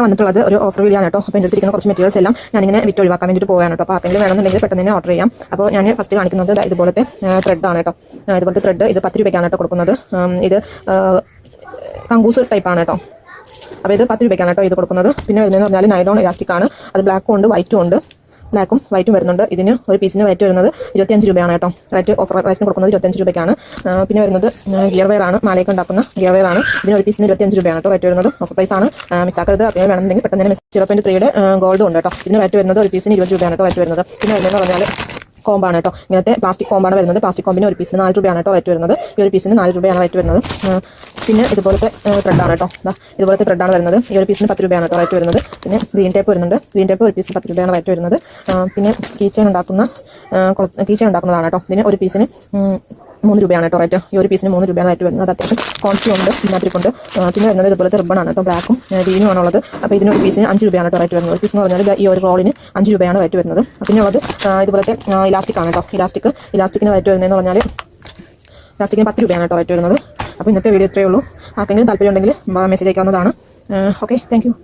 വന്നിട്ടുള്ളത് ഒരു offer video ആണ് കേട്ടോ. അപ്പോൾ എൻ്റെ അടുത്തിരിക്കുന്ന കുറച്ച് മെറ്റീരിയൽസ് എല്ലാം ഞാനിങ്ങനെ വിറ്റ് ഒഴിവാക്കാൻ വേണ്ടിയിട്ട് പോവുകയാണ് കേട്ടോ. അപ്പോൾ ആർക്കെങ്കിലും വേണമെന്നുണ്ടെങ്കിൽ പെട്ടെന്ന് തന്നെ ഓർഡർ ചെയ്യാം. അപ്പോൾ ഞാൻ ഫസ്റ്റ് കാണിക്കുന്നത് ഇതുപോലത്തെ ത്രെഡ് ആണ് കേട്ടോ. ഇതുപോലത്തെ ത്രെഡ് ഇത് 10 രൂപയ്ക്കാണ് കേട്ടോ കൊടുക്കുന്നത്. ഇത് കങ്കൂസ് ടൈപ്പാണ് കേട്ടോ. അപ്പോൾ ഇത് 10 രൂപയ്ക്കാണ് കേട്ടോ ഇത് കൊടുക്കുന്നത്. പിന്നെ വരുന്നതെന്ന് പറഞ്ഞാൽ നൈലോൺ ഇലാസ്റ്റിക് ആണ്. അത് ബ്ലാക്കും ഉണ്ട് വൈറ്റും ഉണ്ട്. ബ്ലാക്കും വൈറ്റും വരുന്നുണ്ട്. ഇതിന് ഒരു പീസിന് റേറ്റ് വരുന്നത് 25 രൂപയാണ് കേട്ടോ. ഓഫർ റേറ്റിന് കൊടുക്കുന്നത് 25 രൂപയ്ക്കാണ്. പിന്നെ വരുന്നത് ഗിയർ വെയർ ആണ്. മാലയൊക്കെ ഉണ്ടാക്കുന്ന ഗിയർ വെയർ ആണ്. ഇതിന് ഒരു പീസിന് 25 രൂപയാണ് കേട്ടോ റേറ്റ് വരുന്നത്. ഓഫർ പ്രൈസ് ആണ്. മിസ്സാക്കരുത്. അപ്പോൾ വേണമെന്നുണ്ടെങ്കിൽ പെട്ടെന്ന് തന്നെ 0.3യുടെ ഗോൾഡ് ഉണ്ട് കേട്ടോ. ഇതിന് റേറ്റ് വരുന്നത് ഒരു പീസിന് 20 രൂപയാണ് കേട്ടോ റേറ്റ് വരുന്നത്. പിന്നെ വരുന്നതെന്ന് പറഞ്ഞാൽ കോമ്പാണ് കേട്ടോ. ഇങ്ങനത്തെ പ്ലാസ്റ്റിക് കോമ്പാണ് വരുന്നത്. പ്ലാസ്റ്റിക് കോമ്പിന് ഒരു പീസിന് 4 രൂപയാണ് കേട്ടോ റേറ്റ് വരുന്നത്. ഈ ഒരു പീസിന് 4 രൂപയാണ് റേറ്റ് വരുന്നത്. പിന്നെ ഇതുപോലത്തെ ത്രെഡാണ് കേട്ടോ. ഇതുപോലത്തെ ത്രെഡാണ് വരുന്നത്. ഈ ഒരു പീസിന് 10 രൂപയാണ് കേട്ടോ റേറ്റ് വരുന്നത്. പിന്നെ ഗ്രീൻ ടേപ്പ് വരുന്നുണ്ട്. ഗ്രീൻ ടേപ്പ് ഒരു പീസിന് 10 രൂപയാണ് റേറ്റ് വരുന്നത്. പിന്നെ കീച്ചെയിൻ ഉണ്ടാക്കുന്നതാണ് കേട്ടോ. ഇതിന് ഒരു പീസിന് 3 രൂപയാണ് കേട്ടോ റേറ്റ്. ഈ ഒരു പീസിന് 3 രൂപയാണ് റേറ്റ് വരുന്നത്. അത് അത്യാവശ്യം ക്വാണ്ടിറ്റി ഉണ്ട്, ഇതിനകത്തിരിപ്പുണ്ട്. പിന്നെ വരുന്നത് ഇതുപോലത്തെ റിബണാണ് കേട്ടോ. ബ്ലാക്കും ഗ്രീനും ആണുള്ളത്. അപ്പോൾ ഇതിന് ഒരു പീസിന് 5 രൂപയാണ് കേട്ടോ റേറ്റ് വരുന്നത്. ഒരു പീസ് എന്ന് പറഞ്ഞാൽ ഈ ഒരു റോളിന് 5 രൂപയാണ് റേറ്റ് വരുന്നത്. പിന്നെ ഉള്ളത് ഇതുപോലത്തെ ഇലാസ്റ്റിക് ആണ് കേട്ടോ. ഇലാസ്റ്റിക്കിന് റേറ്റ് വരുന്നതെന്ന് പറഞ്ഞാൽ ഇലാസ്റ്റിക്കിന് 10 രൂപയാണ് കേട്ടോ റേറ്റ് വരുന്നത്. അപ്പോൾ ഇന്നത്തെ വീഡിയോ ഇത്രയേ ഉള്ളൂ. ആർക്കെങ്കിലും താല്പര്യം ഉണ്ടെങ്കിൽ മെസ്സേജ് അയക്കാവുന്നതാണ്. Okay, thank U.